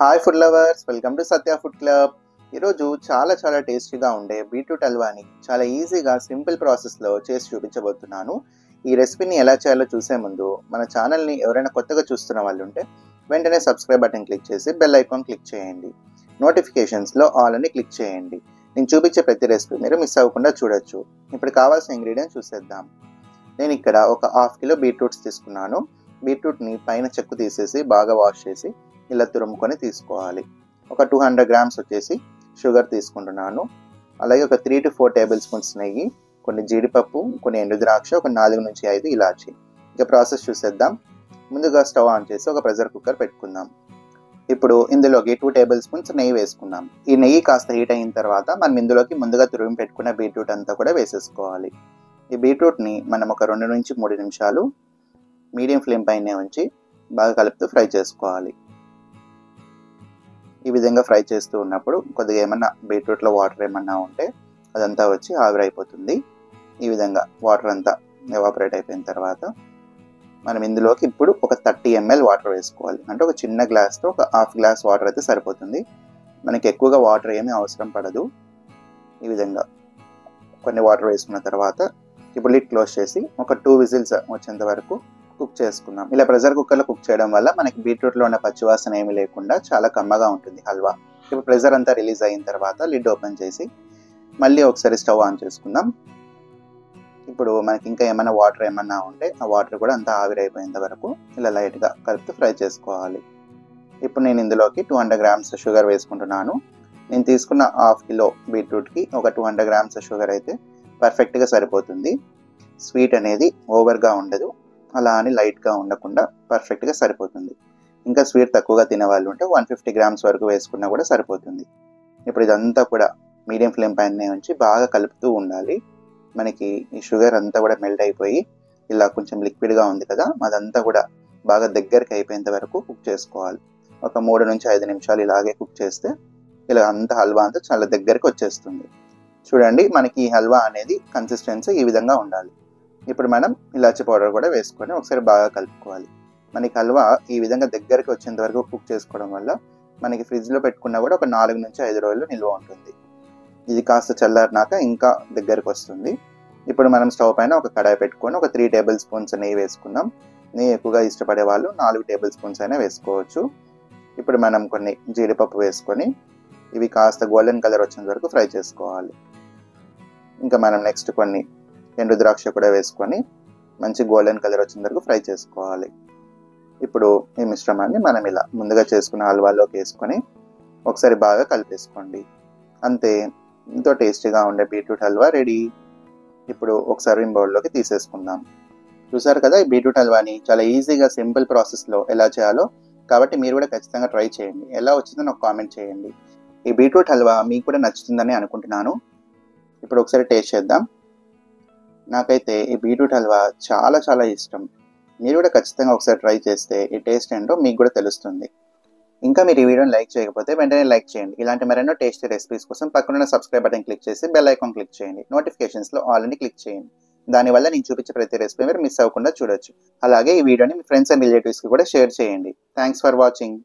Hi food lovers, welcome to Satya food club. ఈరోజు చాలా టేస్టీగా ఉండే బీట్రూట్ హల్వాని చాలా ఈజీగా సింపుల్ ప్రాసెస్లో చేసి చూపించబోతున్నాను. ఈ రెసిపీని ఎలా చేయాలో చూసే ముందు మన ఛానల్ని ఎవరైనా కొత్తగా చూస్తున్న వాళ్ళు ఉంటే వెంటనే సబ్స్క్రైబ్ బటన్ క్లిక్ చేసి బెల్ ఐకాన్ క్లిక్ చేయండి. నోటిఫికేషన్స్లో ఆల్ అని క్లిక్ చేయండి. నేను చూపించే ప్రతి రెసిపీ మీరు మిస్ అవ్వకుండా చూడొచ్చు. ఇప్పుడు కావాల్సిన ఇంగ్రీడియంట్స్ చూసేద్దాం. నేను ఇక్కడ ఒక హాఫ్ కిలో బీట్రూట్స్ తీసుకున్నాను. బీట్రూట్ని పైన చెక్కు తీసేసి బాగా వాష్ చేసి ఇలా తురుముకొని తీసుకోవాలి. ఒక 200 గ్రామ్స్ వచ్చేసి షుగర్ తీసుకుంటున్నాను. అలాగే ఒక 3 to 4 టేబుల్ స్పూన్స్ నెయ్యి, కొన్ని జీడిపప్పు, కొన్ని ఎండు ద్రాక్ష, ఒక 4 నుంచి 5 ఇలాచి. ఇక ప్రాసెస్ చూసేద్దాం. ముందుగా స్టవ్ ఆన్ చేసి ఒక ప్రెషర్ కుక్కర్ పెట్టుకుందాం. ఇప్పుడు ఇందులోకి 2 టేబుల్ స్పూన్స్ నెయ్యి వేసుకుందాం. ఈ నెయ్యి కాస్త హీట్ అయిన తర్వాత మనం ఇందులోకి ముందుగా తురిమి పెట్టుకున్న బీట్రూట్ అంతా కూడా వేసేసుకోవాలి. ఈ బీట్రూట్ని మనం ఒక 2 నుంచి 3 నిమిషాలు మీడియం ఫ్లేమ్ పైనే ఉంచి బాగా కలుపుతూ ఫ్రై చేసుకోవాలి. ఈ విధంగా ఫ్రై చేస్తూ ఉన్నప్పుడు కొద్దిగా ఏమన్నా బీట్రూట్లో వాటర్ ఏమన్నా ఉంటే అదంతా వచ్చి ఆవిరైపోతుంది. ఈ విధంగా వాటర్ అంతా ఎవాపరేట్ అయిపోయిన తర్వాత మనం ఇందులోకి ఇప్పుడు ఒక 30 ml వాటర్ వేసుకోవాలి. అంటే ఒక చిన్న గ్లాస్తో ఒక హాఫ్ గ్లాస్ వాటర్ అయితే సరిపోతుంది. మనకి ఎక్కువగా వాటర్ ఏమీ అవసరం పడదు. ఈ విధంగా కొన్ని వాటర్ వేసుకున్న తర్వాత ఇప్పుడు లిడ్ క్లోజ్ చేసి ఒక 2 విజిల్స్ వచ్చేంత వరకు కుక్ చేసుకుందాం. ఇలా ప్రెషర్ కుక్కర్లో కుక్ చేయడం వల్ల మనకి బీట్రూట్లో ఉన్న పచ్చివాసన ఏమీ లేకుండా చాలా కమ్మగా ఉంటుంది హల్వా. ఇప్పుడు ప్రెషర్ అంతా రిలీజ్ అయిన తర్వాత లిడ్ ఓపెన్ చేసి మళ్ళీ ఒకసారి స్టవ్ ఆన్ చేసుకుందాం. ఇప్పుడు మనకి ఇంకా ఏమైనా వాటర్ ఏమన్నా ఉంటే ఆ వాటర్ కూడా అంతా ఆవిరైపోయేంత వరకు ఇలా లైట్గా కలుపుతూ ఫ్రై చేసుకోవాలి. ఇప్పుడు నేను ఇందులోకి 200 గ్రామ్స్ షుగర్ వేసుకుంటున్నాను. నేను తీసుకున్న హాఫ్ కిలో బీట్రూట్కి ఒక 200 గ్రామ్స్ షుగర్ అయితే పర్ఫెక్ట్గా సరిపోతుంది. స్వీట్ అనేది ఓవర్గా ఉండదు, అలా అని లైట్గా ఉండకుండా పర్ఫెక్ట్గా సరిపోతుంది. ఇంకా స్వీట్ తక్కువగా తినేవాళ్ళు ఉంటే 150 గ్రామ్స్ వరకు వేసుకున్నా కూడా సరిపోతుంది. ఇప్పుడు ఇదంతా కూడా మీడియం ఫ్లేమ్ పైనే ఉంచి బాగా కలుపుతూ ఉండాలి. మనకి ఈ షుగర్ అంతా కూడా మెల్ట్ అయిపోయి ఇలా కొంచెం లిక్విడ్గా ఉంది కదా, అదంతా కూడా బాగా దగ్గరికి అయిపోయేంత వరకు కుక్ చేసుకోవాలి. ఒక 3 నుంచి 5 నిమిషాలు ఇలాగే కుక్ చేస్తే ఇలా అంత హల్వా అంతా చాలా దగ్గరికి వచ్చేస్తుంది. చూడండి, మనకి ఈ హల్వా అనేది కన్సిస్టెన్సీ ఈ విధంగా ఉండాలి. ఇప్పుడు మనం ఇలాచి పౌడర్ కూడా వేసుకొని ఒకసారి బాగా కలుపుకోవాలి. మనకి హల్వా ఈ విధంగా దగ్గరికి వచ్చేంత వరకు కుక్ చేసుకోవడం వల్ల మనకి ఫ్రిడ్జ్లో పెట్టుకున్నా కూడా ఒక 4 నుంచి 5 రోజులు నిల్వ ఉంటుంది. ఇది కాస్త చల్లారినాక ఇంకా దగ్గరకు వస్తుంది. ఇప్పుడు మనం స్టవ్ పైన ఒక కడాయి పెట్టుకొని ఒక 3 టేబుల్ స్పూన్స్ నెయ్యి వేసుకుందాం. నెయ్యి ఎక్కువగా ఇష్టపడే వాళ్ళు 4 టేబుల్ స్పూన్స్ అయినా వేసుకోవచ్చు. ఇప్పుడు మనం కొన్ని జీడిపప్పు వేసుకొని ఇవి కాస్త గోల్డెన్ కలర్ వచ్చేంత వరకు ఫ్రై చేసుకోవాలి. ఇంకా మనం నెక్స్ట్ కొన్ని ఎండు ద్రాక్ష కూడా వేసుకొని మంచి గోల్డెన్ కలర్ వచ్చేంత వరకు ఫ్రై చేసుకోవాలి. ఇప్పుడు ఈ మిశ్రమాన్ని మనం ఇలా ముందుగా చేసుకున్న హల్వాలోకి వేసుకొని ఒకసారి బాగా కలిపేసుకోండి. అంతే, ఎంతో టేస్టీగా ఉండే బీట్రూట్ హల్వా రెడీ. ఇప్పుడు ఒక సర్వింగ్ బౌల్లోకి తీసేసుకుందాం. చూసారు కదా, ఈ బీట్రూట్ హల్వాని చాలా ఈజీగా సింపుల్ ప్రాసెస్లో ఎలా చేయాలో. కాబట్టి మీరు కూడా ఖచ్చితంగా ట్రై చేయండి. ఎలా వచ్చిందో నాకు కామెంట్ చేయండి. ఈ బీట్రూట్ హల్వా మీకు కూడా నచ్చుతుందని అనుకుంటున్నాను. ఇప్పుడు ఒకసారి టేస్ట్ చేద్దాం. నాకైతే ఈ బీట్రూట్ హల్వా చాలా ఇష్టం. మీరు కూడా ఖచ్చితంగా ఒకసారి ట్రై చేస్తే ఈ టేస్ట్ ఏంటో మీకు కూడా తెలుస్తుంది. ఇంకా మీరు ఈ వీడియోని లైక్ చేయకపోతే వెంటనే లైక్ చేయండి. ఇలాంటి మరెన్నో టేస్టీ రెసిపీస్ కోసం పక్కనున్న సబ్స్క్రైబ్ బటన్ క్లిక్ చేసి బెల్ ఐకాన్ క్లిక్ చేయండి. నోటిఫికేషన్స్లో ఆల్ అని క్లిక్ చేయండి. దానివల్ల నేను చూపించే ప్రతి రెసిపీ మీరు మిస్ అవ్వకుండా చూడొచ్చు. అలాగే ఈ వీడియోని మీ ఫ్రెండ్స్ అండ్ రిలేటివ్స్కి కూడా షేర్ చేయండి. Thanks for watching.